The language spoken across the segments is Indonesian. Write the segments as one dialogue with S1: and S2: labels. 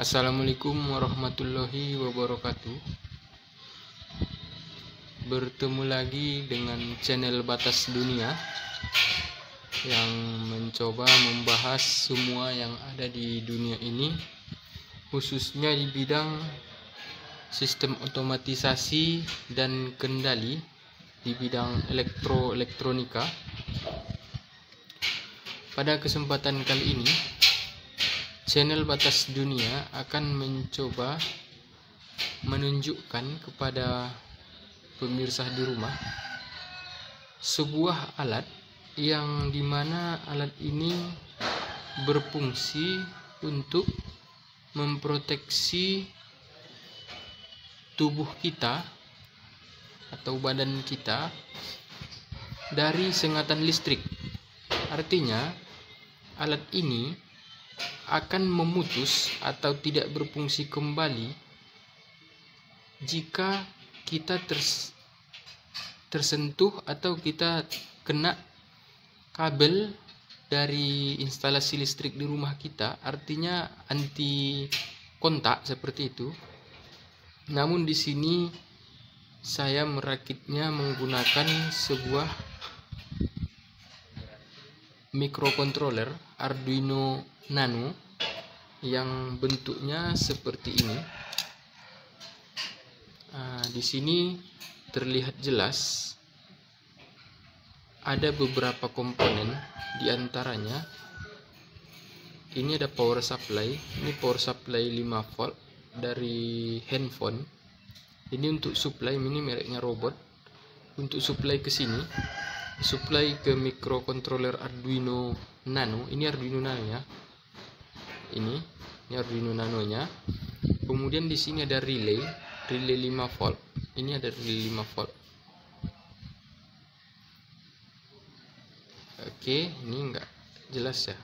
S1: Assalamualaikum warahmatullahi wabarakatuh. Bertemu lagi dengan channel Batas Dunia yang mencoba membahas semua yang ada di dunia ini, khususnya di bidang sistem otomatisasi dan kendali di bidang elektronika. Pada kesempatan kali ini, channel Batas Dunia akan mencoba menunjukkan kepada pemirsa di rumah sebuah alat yang dimana alat ini berfungsi untuk memproteksi tubuh kita atau badan kita dari sengatan listrik. Artinya, alat ini akan memutus atau tidak berfungsi kembali jika kita tersentuh atau kita kena kabel dari instalasi listrik di rumah kita, artinya anti kontak seperti itu. Namun di sini saya merakitnya menggunakan sebuah microcontroller Arduino Nano yang bentuknya seperti ini. Di sini terlihat jelas ada beberapa komponen, di antaranya ini ada power supply. Ini power supply 5 volt dari handphone. Ini untuk supply, ini mereknya Robot. Untuk supply ke sini, supply ke microcontroller Arduino Nano. Ini Arduino Nano ya. Ini Arduino Nano-nya. Kemudian di sini ada relay 5 volt. Ini ada relay 5 volt. Oke, ini enggak jelas ya.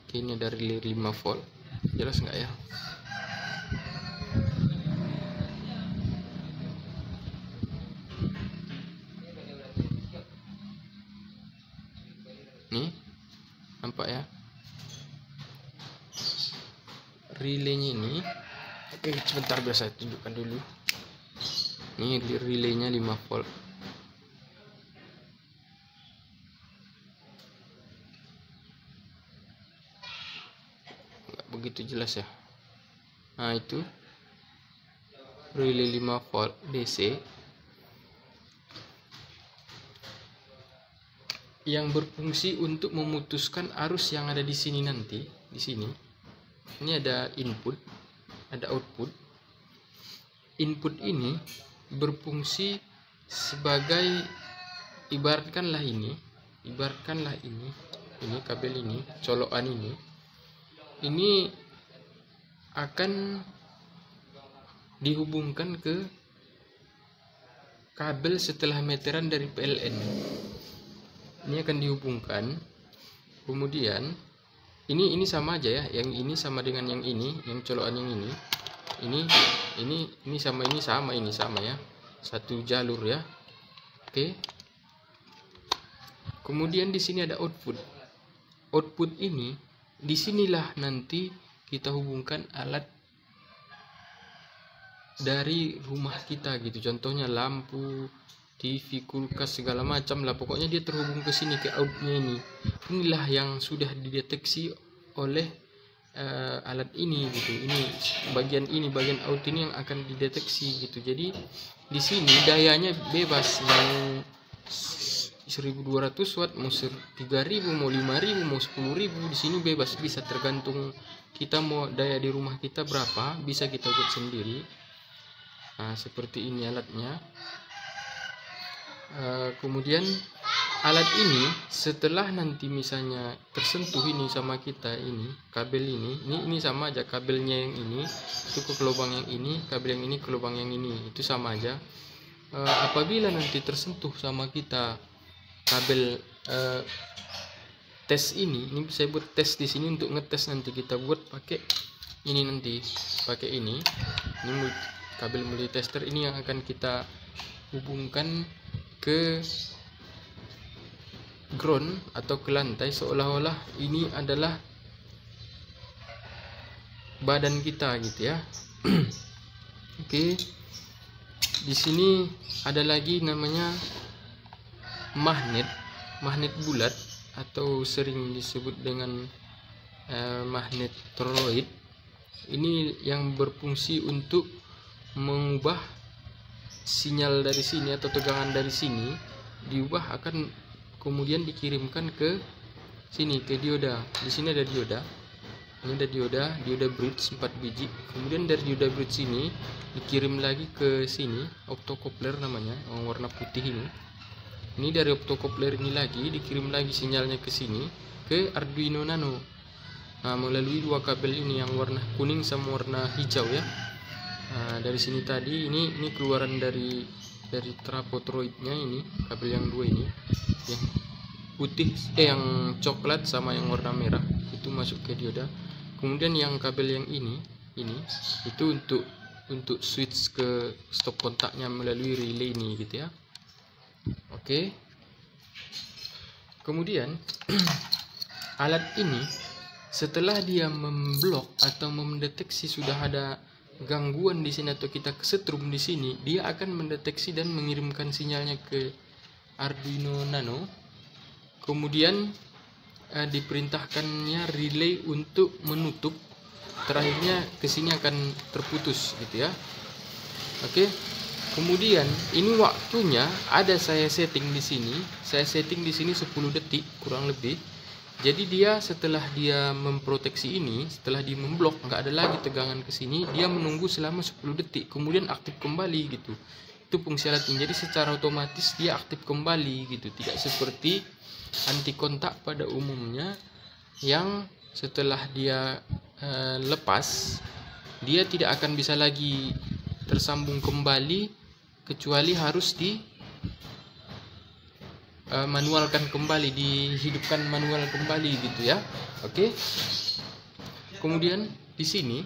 S1: Oke, ini ada relay 5 volt. Jelas enggak ya? Nih, nampak ya? Relaynya ini, oke, sebentar biar saya tunjukkan dulu. Ini relaynya 5 volt. Nggak begitu jelas ya. Nah, itu relay 5 volt DC yang berfungsi untuk memutuskan arus yang ada di sini nanti. Di sini ini ada input, ada output. Input ini berfungsi sebagai ibaratkanlah ini kabel ini, colokan ini akan dihubungkan ke kabel setelah meteran dari PLN. Ini akan dihubungkan, kemudian ini sama aja ya, yang ini sama dengan yang ini, yang colokan yang ini sama ya, satu jalur ya. Oke. Kemudian di sini ada output ini, disinilah nanti kita hubungkan alat dari rumah kita gitu, contohnya lampu, TV, kulkas, segala macam lah, pokoknya dia terhubung ke sini, ke outnya ini. Inilah yang sudah dideteksi oleh alat ini gitu. Ini bagian out ini yang akan dideteksi gitu. Jadi di sini dayanya bebas, mau 1200 watt, mau 3000, mau 5000, mau 10.000, di sini bebas, bisa tergantung kita mau daya di rumah kita berapa, bisa kita buat sendiri. Nah, seperti ini alatnya. Kemudian alat ini setelah nanti misalnya tersentuh ini sama kita, ini kabel ini sama aja, kabelnya yang ini itu ke lubang yang ini, kabel yang ini ke lubang yang ini, itu sama aja. Apabila nanti tersentuh sama kita kabel tes ini saya buat tes di sini untuk ngetes, nanti kita buat pakai ini, kabel multitester ini yang akan kita hubungkan ke ground atau ke lantai, seolah-olah ini adalah badan kita gitu ya. Oke. Di sini ada lagi namanya magnet bulat atau sering disebut dengan magnet toroid. Ini yang berfungsi untuk mengubah sinyal dari sini atau tegangan dari sini, diubah akan kemudian dikirimkan ke sini, ke dioda. Di sini ada dioda. Ini ada dioda bridge 4 biji. Kemudian dari dioda bridge ini dikirim lagi ke sini, optocoupler namanya, yang warna putih ini. Ini dari optocoupler ini lagi dikirim lagi sinyalnya ke sini, ke Arduino Nano. Nah, melalui dua kabel ini yang warna kuning sama warna hijau ya. Nah, dari sini tadi ini keluaran dari trafo toroidnya, ini kabel yang dua ini, yang putih yang coklat sama yang warna merah itu masuk ke dioda. Kemudian yang kabel yang ini itu untuk switch ke stop kontaknya melalui relay ini gitu ya. Oke. Kemudian alat ini setelah dia memblok atau mendeteksi sudah ada gangguan di sini atau kita kesetrum di sini, dia akan mendeteksi dan mengirimkan sinyalnya ke Arduino Nano. Kemudian diperintahkannya relay untuk menutup. Terakhirnya ke sini akan terputus gitu ya. Oke. Kemudian ini waktunya ada saya setting di sini. Saya setting di sini 10 detik kurang lebih. Jadi dia setelah dia memproteksi ini, setelah dia memblok, nggak ada lagi tegangan ke sini, dia menunggu selama 10 detik, kemudian aktif kembali gitu. Itu fungsi alat ini. Jadi secara otomatis dia aktif kembali gitu. Tidak seperti anti kontak pada umumnya yang setelah dia lepas, dia tidak akan bisa lagi tersambung kembali kecuali harus di manualkan kembali, dihidupkan manual kembali gitu ya. Oke. Kemudian di sini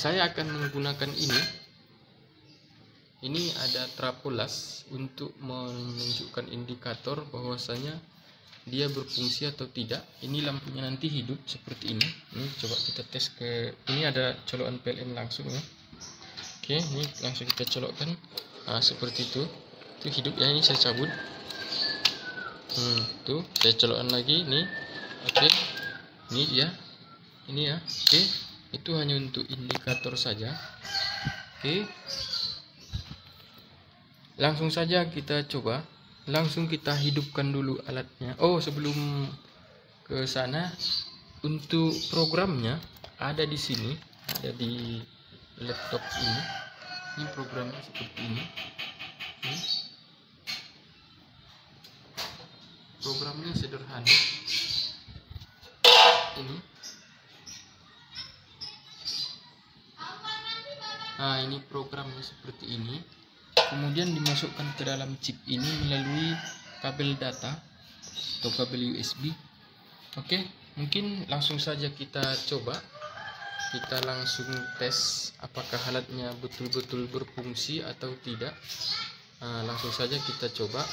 S1: saya akan menggunakan ini. Ini ada trapolas untuk menunjukkan indikator bahwasanya dia berfungsi atau tidak. Ini lampunya nanti hidup seperti ini. Ini coba kita tes ke ini, ada colokan PLN langsung ya. Oke, ini langsung kita colokkan. Nah, seperti itu. Itu hidup ya, ini saya cabut. Tuh, saya colokkan lagi nih. Oke. Ini dia. Ini ya. Oke. Itu hanya untuk indikator saja. Oke. Langsung saja kita coba. Langsung kita hidupkan dulu alatnya. Oh, sebelum ke sana, untuk programnya ada di sini, ada di laptop ini. Ini programnya seperti ini. Programnya sederhana. Ini. Nah, ini programnya seperti ini. Kemudian dimasukkan ke dalam chip ini melalui kabel data atau kabel USB. Oke, mungkin langsung saja kita coba. Kita langsung tes apakah alatnya betul-betul berfungsi atau tidak. Nah, langsung saja kita coba.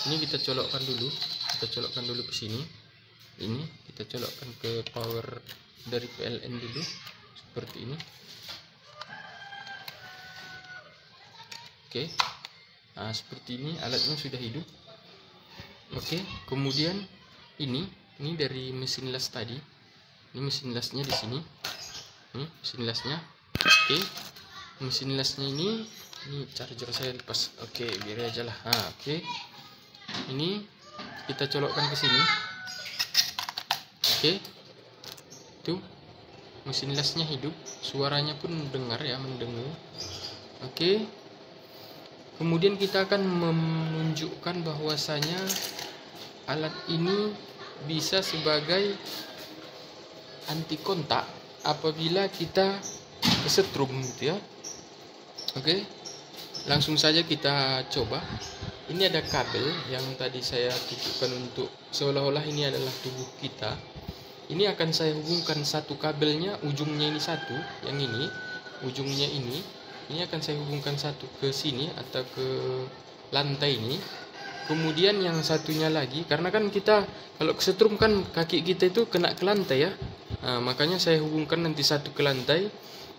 S1: Ini kita colokkan dulu. Kita colokkan dulu ke sini. Ini kita colokkan ke power dari PLN dulu seperti ini. Oke. Nah, seperti ini alatnya sudah hidup. Oke, kemudian ini dari mesin las tadi. Ini mesin lasnya di sini. Ini mesin lasnya. Oke. Mesin lasnya ini charger saya lepas. Oke, biar aja lah. Nah, oke. Ini kita colokkan ke sini. Oke. Tuh. Mesin lasnya hidup, suaranya pun mendengar ya, mendengung. Oke. Kemudian kita akan menunjukkan bahwasanya alat ini bisa sebagai anti kontak apabila kita kesetrum gitu ya. Oke. Langsung saja kita coba. Ini ada kabel yang tadi saya tunjukkan untuk seolah-olah ini adalah tubuh kita. Ini akan saya hubungkan satu kabelnya, ujungnya ini satu, yang ini, ujungnya ini akan saya hubungkan satu ke sini atau ke lantai ini. Kemudian yang satunya lagi, karena kan kita kalau kesetrum kan kaki kita itu kena ke lantai ya. Nah, makanya saya hubungkan nanti satu ke lantai,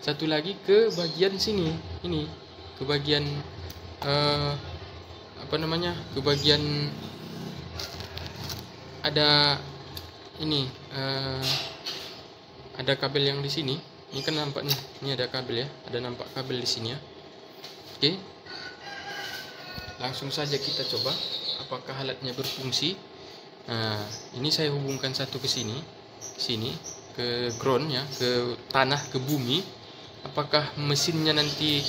S1: satu lagi ke bagian sini, ini ke bagian apa namanya, ke bagian ada ini ada kabel yang di sini. Ini kan nampak nih, ini ada kabel ya, ada nampak kabel di sini ya. Oke, langsung saja kita coba apakah alatnya berfungsi. Nah, ini saya hubungkan satu ke sini, ke ground ya, ke tanah, ke bumi. Apakah mesinnya nanti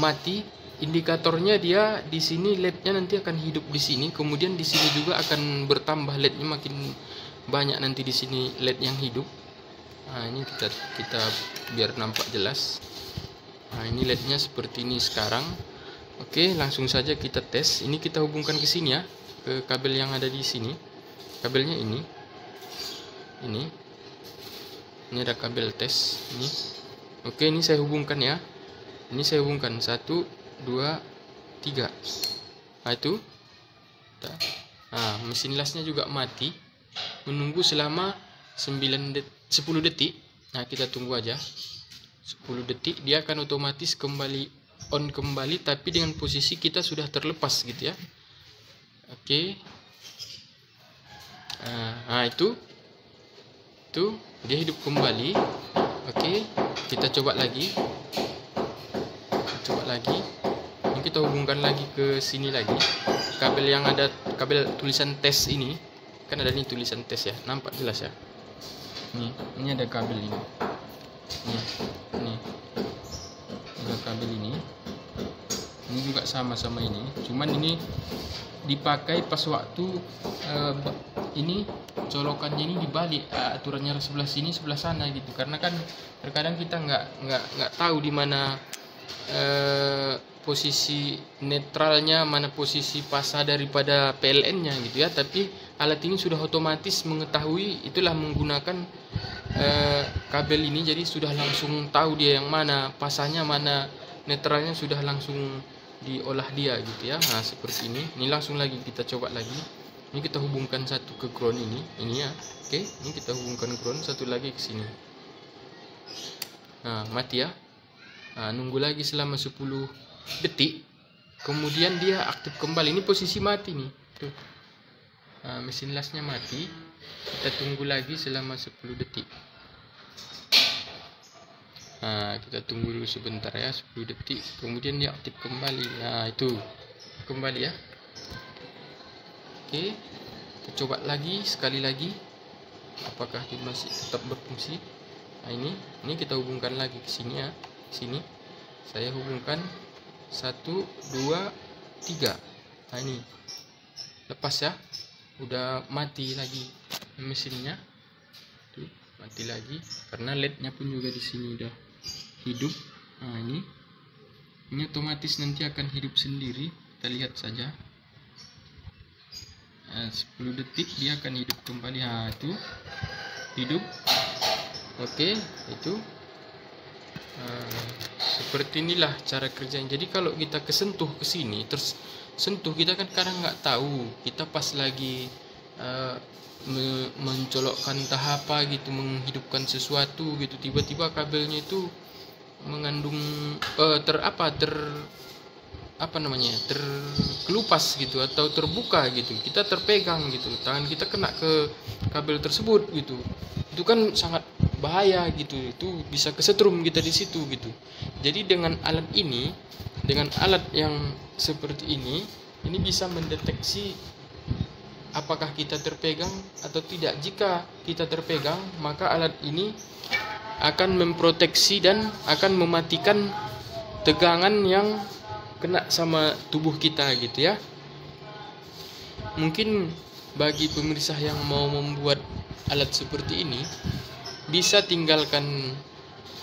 S1: mati? Indikatornya dia di sini, LED-nya nanti akan hidup di sini. Kemudian di sini juga akan bertambah LED-nya, makin banyak nanti di sini LED yang hidup. Nah, ini kita biar nampak jelas. Nah, ini LED-nya seperti ini sekarang. Oke, langsung saja kita tes. Ini kita hubungkan ke sini ya, ke kabel yang ada di sini. Kabelnya ini ada kabel tes ini. Oke, ini saya hubungkan ya. Ini saya hubungkan 1, 2, 3. Nah, itu. Nah, mesin lasnya juga mati. Menunggu selama 10 detik. Nah, kita tunggu aja 10 detik, dia akan otomatis kembali on kembali, tapi dengan posisi kita sudah terlepas gitu ya. Oke. Nah, itu dia hidup kembali. Oke, kita coba lagi. Ini kita hubungkan lagi ke sini lagi. Kabel yang ada, kabel tulisan tes ini. Kan ada nih tulisan tes ya, nampak jelas ya. Ini ada kabel ini. Ini ada kabel ini. Ini juga sama ini. Cuman ini dipakai pas waktu ini colokannya ini dibalik, aturannya sebelah sini sebelah sana gitu. Karena kan terkadang kita nggak tahu di mana posisi netralnya, mana posisi pasah daripada PLN-nya gitu ya. Tapi alat ini sudah otomatis mengetahui, itulah menggunakan kabel ini, jadi sudah langsung tahu dia yang mana pasahnya, mana netralnya, sudah langsung diolah dia gitu ya. Nah, seperti ini. Ini langsung lagi kita coba lagi. Ini kita hubungkan satu ke ground ini ya. Oke, ini kita hubungkan ground, satu lagi ke sini. Nah, mati ya. Nah, nunggu lagi selama 10 detik. Kemudian dia aktif kembali. Ini posisi mati nih. Tuh. Nah, mesin lasnya mati. Kita tunggu lagi selama 10 detik. Nah, kita tunggu dulu sebentar ya, 10 detik. Kemudian dia aktif kembali. Nah, itu kembali ya. Oke, kita coba lagi sekali lagi. Apakah dia masih tetap berfungsi? Nah, ini kita hubungkan lagi ke sini ya. Sini saya hubungkan 1, 2, 3. Nah, ini lepas ya, udah mati lagi mesinnya. Tuh, mati lagi karena LED-nya pun juga di sini udah hidup. Nah, ini otomatis nanti akan hidup sendiri. Kita lihat saja. 10 detik dia akan hidup kembali. Nah, itu hidup. Oke, itu seperti inilah cara kerjanya. Jadi kalau kita kesentuh ke sini, tersentuh, kita kan kadang nggak tahu. Kita pas lagi mencolokkan entah apa gitu, menghidupkan sesuatu gitu, tiba-tiba kabelnya itu mengandung terkelupas gitu, atau terbuka gitu, kita terpegang gitu, tangan kita kena ke kabel tersebut gitu. Itu kan sangat bahaya gitu, itu bisa kesetrum kita di situ gitu. Jadi dengan alat ini, dengan alat yang seperti ini bisa mendeteksi apakah kita terpegang atau tidak. Jika kita terpegang, maka alat ini akan memproteksi dan akan mematikan tegangan yang kena sama tubuh kita gitu ya. Mungkin bagi pemirsa yang mau membuat alat seperti ini, bisa tinggalkan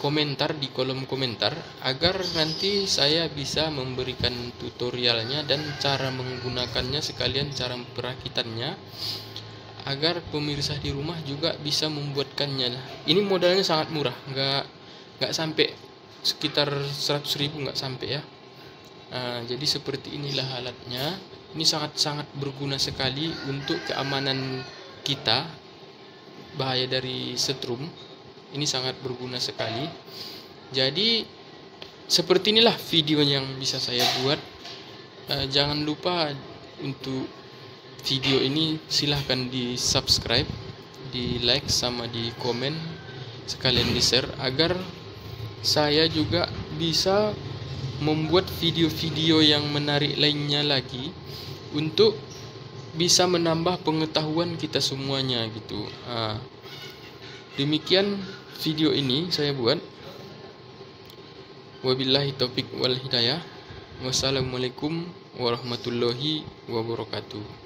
S1: komentar di kolom komentar agar nanti saya bisa memberikan tutorialnya dan cara menggunakannya, sekalian cara perakitannya, agar pemirsa di rumah juga bisa membuatkannya. Ini modalnya sangat murah, nggak sampai sekitar 100.000, nggak sampai ya. Nah, jadi seperti inilah alatnya. Ini sangat-sangat berguna sekali untuk keamanan kita. bahaya dari setrum. Ini sangat berguna sekali. Jadi seperti inilah video yang bisa saya buat. Jangan lupa untuk video ini silahkan di subscribe, di like, sama di komen, sekalian di share agar saya juga bisa membuat video-video yang menarik lainnya lagi untuk bisa menambah pengetahuan kita semuanya gitu. Demikian video ini saya buat. Wabillahi taufik wal hidayah. Wassalamualaikum warahmatullahi wabarakatuh.